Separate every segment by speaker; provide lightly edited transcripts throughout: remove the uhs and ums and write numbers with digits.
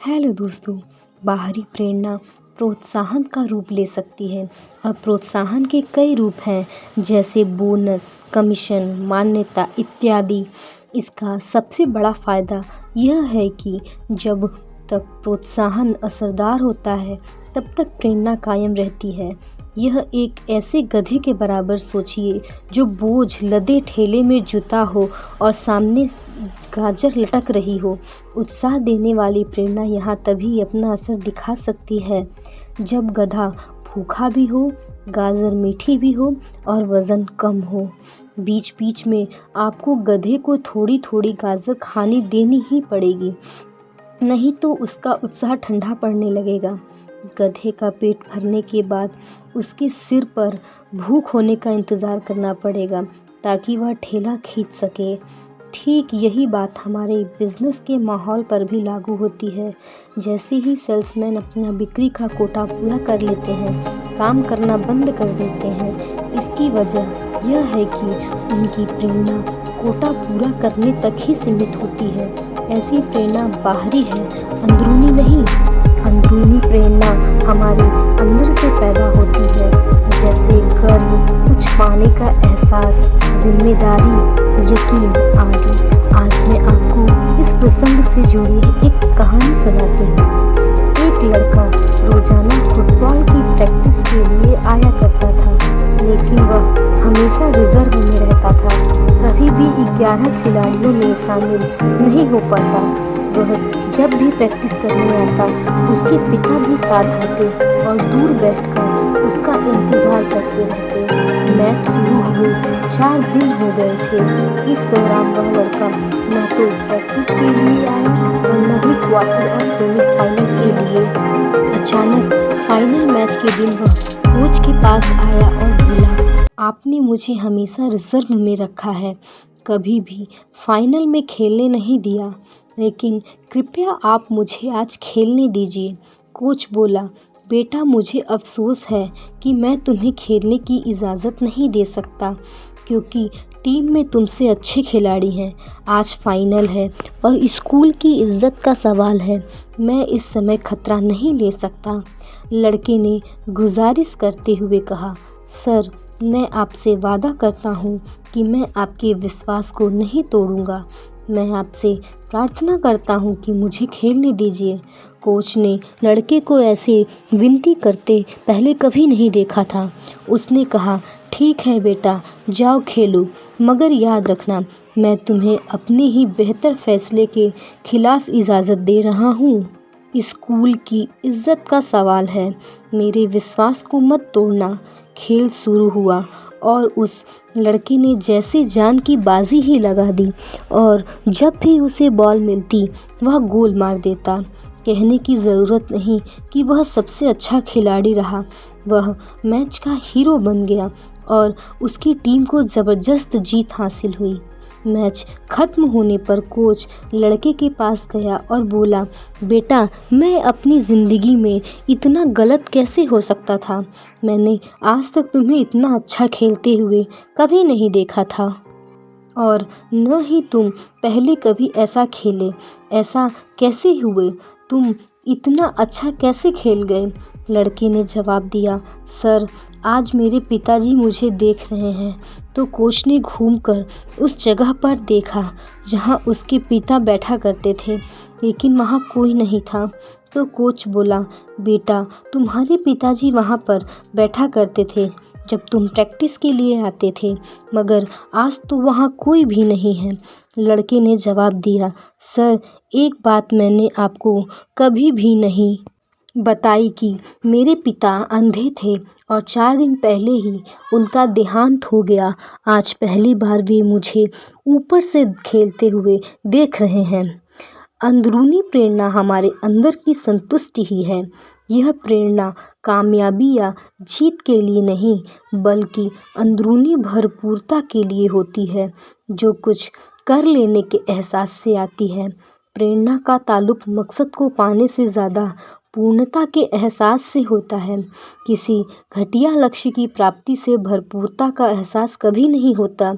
Speaker 1: Hello दोस्तों। बाहरी प्रेरणा प्रोत्साहन का रूप ले सकती है। अब प्रोत्साहन के कई रूप हैं, जैसे बोनस, कमीशन, मान्यता इत्यादि। इसका सबसे बड़ा फ़ायदा यह है कि जब तक प्रोत्साहन असरदार होता है तब तक प्रेरणा कायम रहती है। यह एक ऐसे गधे के बराबर सोचिए जो बोझ लदे ठेले में जुता हो और सामने गाजर लटक रही हो। उत्साह देने वाली प्रेरणा यहाँ तभी अपना असर दिखा सकती है जब गधा भूखा भी हो, गाजर मीठी भी हो और वज़न कम हो। बीच बीच में आपको गधे को थोड़ी थोड़ी गाजर खाने देनी ही पड़ेगी, नहीं तो उसका उत्साह ठंडा पड़ने लगेगा। गधे का पेट भरने के बाद उसके सिर पर भूख होने का इंतज़ार करना पड़ेगा ताकि वह ठेला खींच सके। ठीक यही बात हमारे बिजनेस के माहौल पर भी लागू होती है। जैसे ही सेल्समैन अपना बिक्री का कोटा पूरा कर लेते हैं, काम करना बंद कर देते हैं। इसकी वजह यह है कि उनकी प्रेरणा कोटा पूरा करने तक ही सीमित होती है। ऐसी प्रेरणा बाहरी है, अंदरूनी नहीं। अंदरूनी प्रेरणा हमारे अंदर से पैदा होती है, जैसे गर्व, कुछ पाने का एहसास, जिम्मेदारी, यकीन आदि। आज मैं आपको इस प्रसंग से जुड़ी एक कहानी सुनाती हूँ। एक लड़का रोजाना फुटबॉल की प्रैक्टिस के लिए आया करता था, लेकिन वह हमेशा रिजर्व में रहता था। कभी भी 11 खिलाड़ियों में शामिल नहीं हो पाता। वह जब भी प्रैक्टिस करने आता, उसके पिता भी साथ आते और दूर बैठकर उसका इंतजार करते रहते। मैच शुरू हुए 4 दिन हो गए थे। इस दौरान वह लड़का न तो प्रैक्टिस के लिए आया और न ही क्वार्टर और सेमीफाइनल के लिए। अचानक फाइनल मैच के दिन वह कोच के पास आया और बोला, आपने मुझे हमेशा रिजर्व में रखा है, कभी भी फाइनल में खेलने नहीं दिया, लेकिन कृपया आप मुझे आज खेलने दीजिए। कोच बोला, बेटा मुझे अफसोस है कि मैं तुम्हें खेलने की इजाज़त नहीं दे सकता, क्योंकि टीम में तुमसे अच्छे खिलाड़ी हैं। आज फाइनल है और स्कूल की इज्जत का सवाल है। मैं इस समय खतरा नहीं ले सकता। लड़के ने गुजारिश करते हुए कहा, सर मैं आपसे वादा करता हूँ कि मैं आपके विश्वास को नहीं तोड़ूंगा। मैं आपसे प्रार्थना करता हूँ कि मुझे खेलने दीजिए। कोच ने लड़के को ऐसे विनती करते पहले कभी नहीं देखा था। उसने कहा, ठीक है बेटा, जाओ खेलो, मगर याद रखना मैं तुम्हें अपने ही बेहतर फैसले के खिलाफ इजाज़त दे रहा हूँ। स्कूल की इज्जत का सवाल है, मेरे विश्वास को मत तोड़ना। खेल शुरू हुआ और उस लड़के ने जैसे जान की बाजी ही लगा दी और जब भी उसे बॉल मिलती वह गोल मार देता। कहने की ज़रूरत नहीं कि वह सबसे अच्छा खिलाड़ी रहा। वह मैच का हीरो बन गया और उसकी टीम को ज़बरदस्त जीत हासिल हुई। मैच खत्म होने पर कोच लड़के के पास गया और बोला, बेटा मैं अपनी ज़िंदगी में इतना गलत कैसे हो सकता था। मैंने आज तक तुम्हें इतना अच्छा खेलते हुए कभी नहीं देखा था और न ही तुम पहले कभी ऐसा खेले। ऐसा कैसे हुए, तुम इतना अच्छा कैसे खेल गए। लड़के ने जवाब दिया, सर आज मेरे पिताजी मुझे देख रहे हैं। तो कोच ने घूमकर उस जगह पर देखा जहां उसके पिता बैठा करते थे, लेकिन वहां कोई नहीं था। तो कोच बोला, बेटा तुम्हारे पिताजी वहां पर बैठा करते थे जब तुम प्रैक्टिस के लिए आते थे, मगर आज तो वहाँ कोई भी नहीं है। लड़के ने जवाब दिया, सर एक बात मैंने आपको कभी भी नहीं बताई कि मेरे पिता अंधे थे और 4 दिन पहले ही उनका देहांत हो गया। आज पहली बार वे मुझे ऊपर से खेलते हुए देख रहे हैं। अंदरूनी प्रेरणा हमारे अंदर की संतुष्टि ही है। यह प्रेरणा कामयाबी या जीत के लिए नहीं, बल्कि अंदरूनी भरपूरता के लिए होती है, जो कुछ कर लेने के एहसास से आती है। प्रेरणा का ताल्लुक मकसद को पाने से ज़्यादा पूर्णता के एहसास से होता है। किसी घटिया लक्ष्य की प्राप्ति से भरपूरता का एहसास कभी नहीं होता।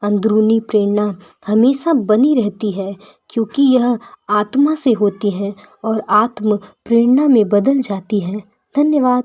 Speaker 1: अंदरूनी प्रेरणा हमेशा बनी रहती है क्योंकि यह आत्मा से होती है और आत्म प्रेरणा में बदल जाती है। धन्यवाद।